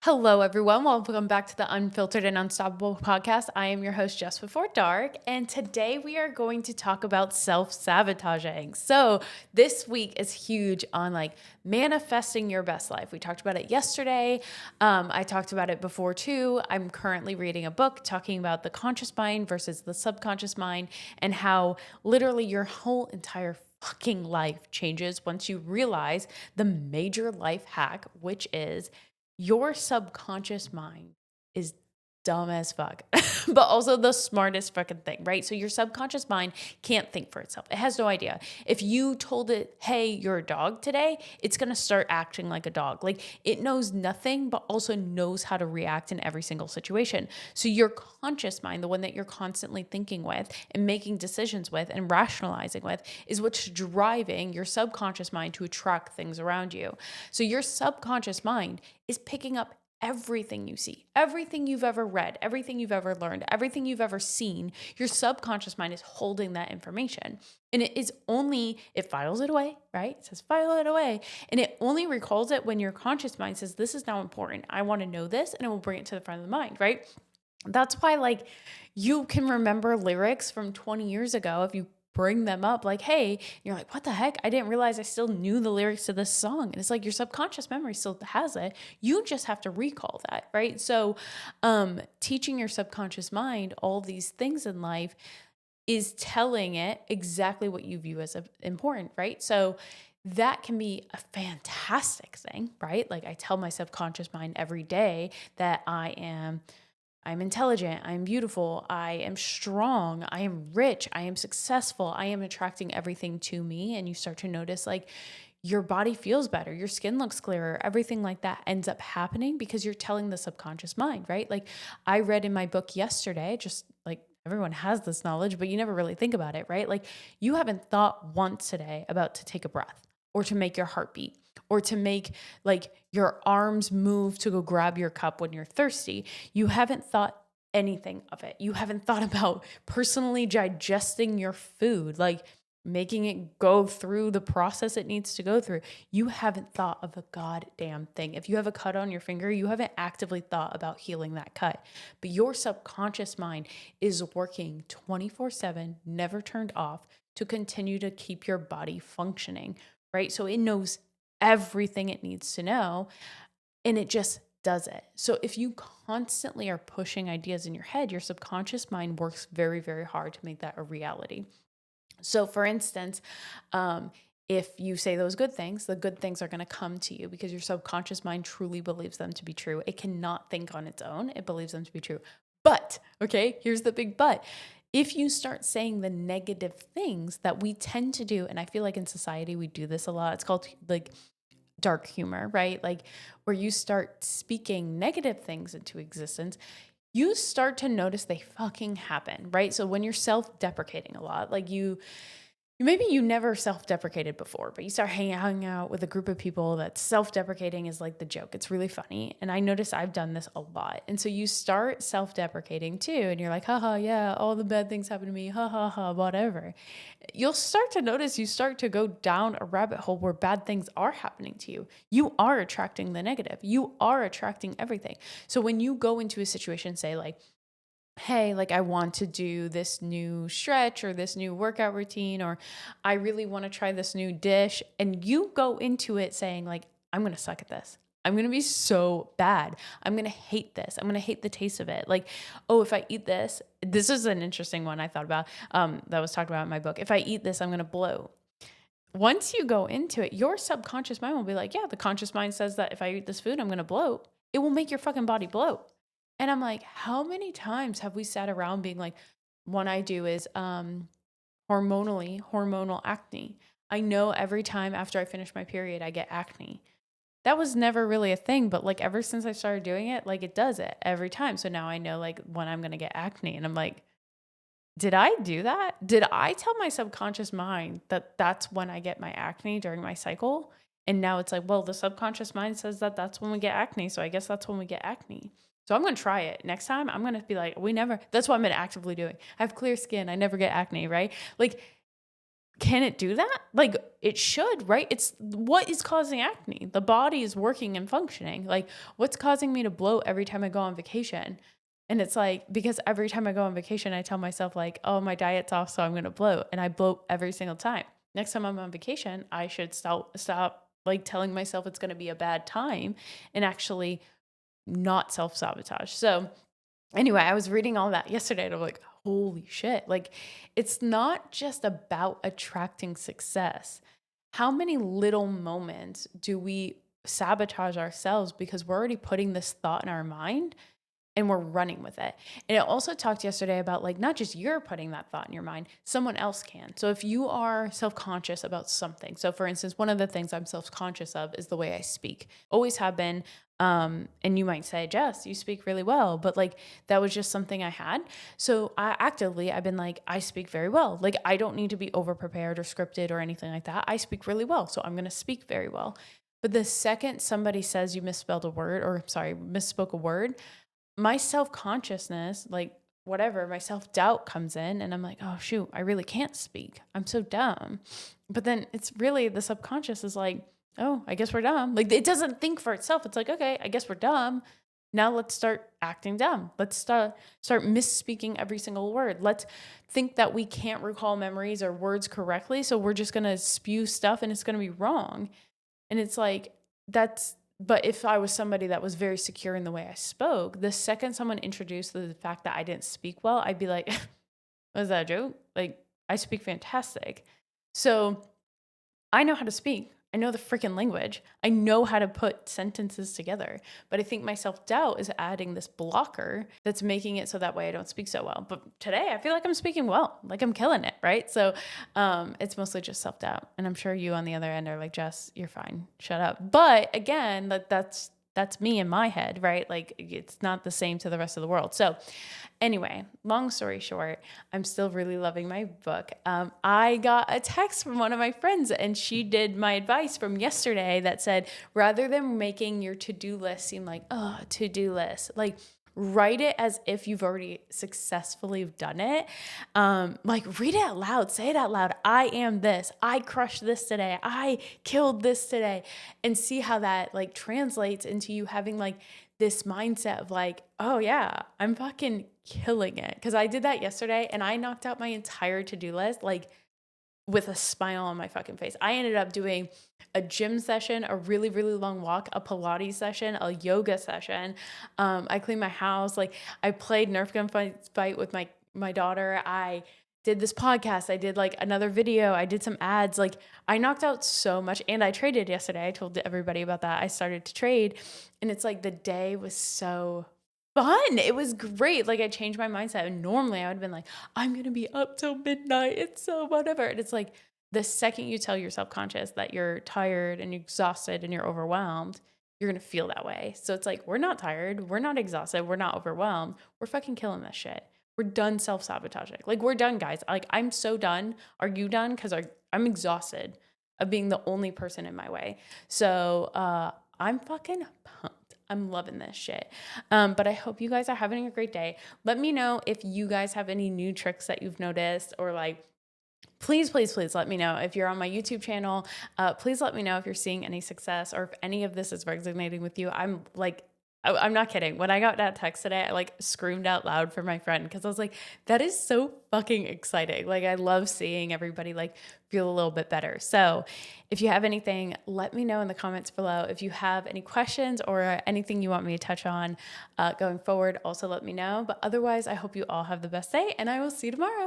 Hello, everyone. Welcome back to the Unfiltered and Unstoppable podcast. I am your host, Just Before Dark, and today we are going to talk about self-sabotaging. So this week is huge on manifesting your best life. We talked about it yesterday. I talked about it before too. I'm currently reading a book talking about the conscious mind versus the subconscious mind and how literally your whole entire fucking life changes once you realize the major life hack, which is your subconscious mind is dumb as fuck, but also the smartest fucking thing, right? So your subconscious mind can't think for itself. It has no idea. If you told it, hey, you're a dog today, it's going to start acting like a dog. Like it knows nothing, but also knows how to react in every single situation. So your conscious mind, the one that you're constantly thinking with and making decisions with and rationalizing with, is what's driving your subconscious mind to attract things around you. So your subconscious mind is picking up everything you see, everything you've ever read, everything you've ever learned, everything you've ever seen. Your subconscious mind is holding that information. And it files it away, right? It says file it away. And it only recalls it when your conscious mind says, this is now important. I want to know this. And it will bring it to the front of the mind, right? That's why you can remember lyrics from 20 years ago if you bring them up hey, and you're like, what the heck? I didn't realize I still knew the lyrics to this song. And it's like your subconscious memory still has it. You just have to recall that, right? So teaching your subconscious mind all these things in life is telling it exactly what you view as important, right? So that can be a fantastic thing, right? Like I tell my subconscious mind every day that I'm intelligent, I'm beautiful, I am strong, I am rich, I am successful, I am attracting everything to me. And you start to notice your body feels better, your skin looks clearer, everything like that ends up happening because you're telling the subconscious mind, right? Like I read in my book yesterday, just like everyone has this knowledge, but you never really think about it, right? Like you haven't thought once today about to take a breath or to make your heart beat or to make your arms move to go grab your cup when you're thirsty. You haven't thought anything of it. You haven't thought about personally digesting your food, making it go through the process it needs to go through. You haven't thought of a goddamn thing. If you have a cut on your finger, you haven't actively thought about healing that cut. But your subconscious mind is working 24/7, never turned off, to continue to keep your body functioning, right? So it knows everything it needs to know and it just does it. So if you constantly are pushing ideas in your head, your subconscious mind works very, very hard to make that a reality. So for instance, if you say those good things, the good things are going to come to you because your subconscious mind truly believes them to be true. It cannot think on its own. It believes them to be true. But, okay, here's the big but. If you start saying the negative things that we tend to do, and I feel like in society we do this a lot, it's called dark humor, right? Like where you start speaking negative things into existence, you start to notice they fucking happen, right? So when you're self-deprecating a lot, maybe you never self-deprecated before, but you start hanging out with a group of people that self-deprecating is like the joke. It's really funny. And I notice I've done this a lot. And so you start self-deprecating too. And you're like, haha, yeah, all the bad things happen to me. Ha ha ha, whatever. You'll start to notice you start to go down a rabbit hole where bad things are happening to you. You are attracting the negative. You are attracting everything. So when you go into a situation, say hey, I want to do this new stretch or this new workout routine, or I really want to try this new dish. And you go into it saying I'm going to suck at this. I'm going to be so bad. I'm going to hate this. I'm going to hate the taste of it. Oh, if I eat this is an interesting one I thought about, that was talked about in my book. If I eat this, I'm going to bloat. Once you go into it, your subconscious mind will be like, yeah, the conscious mind says that if I eat this food, I'm going to bloat. It will make your fucking body bloat. And I'm like, how many times have we sat around being like, one I do is hormonal acne. I know every time after I finish my period, I get acne. That was never really a thing, but ever since I started doing it, it does it every time. So now I know when I'm going to get acne. And I'm like, did I do that? Did I tell my subconscious mind that that's when I get my acne during my cycle? And now it's well, the subconscious mind says that that's when we get acne. So I guess that's when we get acne. So I'm going to try it. Next time, I'm going to be that's what I'm going to actively doing. I have clear skin. I never get acne, right? can it do that? Like it should, right? It's what is causing acne. The body is working and functioning. Like what's causing me to bloat every time I go on vacation? And it's like, because every time I go on vacation, I tell myself like, oh, my diet's off, so I'm going to bloat. And I bloat every single time. Next time I'm on vacation, I should stop like telling myself it's going to be a bad time and actually not self-sabotage. So anyway, I was reading all that yesterday and I'm like, holy shit. Like, it's not just about attracting success. How many little moments do we sabotage ourselves because we're already putting this thought in our mind and we're running with it? And it also talked yesterday about like, not just you're putting that thought in your mind, someone else can. So if you are self-conscious about something, so for instance, one of the things I'm self-conscious of is the way I speak, always have been. And you might say, Jess, you speak really well, but like, that was just something I had. So I've been like, I speak very well. Like, I don't need to be over prepared or scripted or anything like that. I speak really well. So I'm going to speak very well. But the second somebody says you misspelled a word, or sorry, misspoke a word, my self-consciousness, like whatever, my self-doubt comes in and I'm like, oh shoot, I really can't speak. I'm so dumb. But then it's really the subconscious is like, oh, I guess we're dumb. Like it doesn't think for itself. It's like, okay, I guess we're dumb. Now let's start acting dumb. Let's start misspeaking every single word. Let's think that we can't recall memories or words correctly. So we're just going to spew stuff and it's going to be wrong. And it's like, but if I was somebody that was very secure in the way I spoke, the second someone introduced the fact that I didn't speak well, I'd be like, was that a joke? Like, I speak fantastic. So I know how to speak. I know the freaking language. I know how to put sentences together. But I think my self-doubt is adding this blocker that's making it so that way I don't speak so well. But today I feel like I'm speaking well, like I'm killing it, right? So it's mostly just self-doubt. And I'm sure you on the other end are like, Jess, you're fine. Shut up. But again, that's me in my head, right? Like it's not the same to the rest of the world. So anyway, long story short, I'm still really loving my book. I got a text from one of my friends and she did my advice from yesterday that said, rather than making your to-do list seem like, oh, to-do list, like write it as if you've already successfully done it. Like read it out loud, say it out loud. I am this, I crushed this today, I killed this today, and see how that like translates into you having like this mindset of like, oh yeah, I'm fucking killing it. Cause I did that yesterday and I knocked out my entire to-do list, like with a smile on my fucking face. I ended up doing a gym session, a really, really long walk, a Pilates session, a yoga session. I cleaned my house. Like I played Nerf gun fight with my daughter. I did this podcast. I did like another video. I did some ads. Like I knocked out so much and I traded yesterday. I told everybody about that. I started to trade and it's like the day was so fun. It was great. Like I changed my mindset. And normally I would have been like, I'm going to be up till midnight. It's so whatever. And it's like the second you tell your subconscious that you're tired and you're exhausted and you're overwhelmed, you're going to feel that way. So it's like, we're not tired. We're not exhausted. We're not overwhelmed. We're fucking killing this shit. We're done self-sabotaging. Like we're done, guys. Like I'm so done. Are you done? Because I'm exhausted of being the only person in my way. So I'm fucking pumped. I'm loving this shit. But I hope you guys are having a great day. Let me know if you guys have any new tricks that you've noticed or like, please, please, please let me know if you're on my YouTube channel. Please let me know if you're seeing any success or if any of this is resonating with you. I'm not kidding. When I got that text today, I like screamed out loud for my friend because I was like, that is so fucking exciting. Like I love seeing everybody like feel a little bit better. So if you have anything, let me know in the comments below. If you have any questions or anything you want me to touch on going forward, also let me know. But otherwise, I hope you all have the best day and I will see you tomorrow.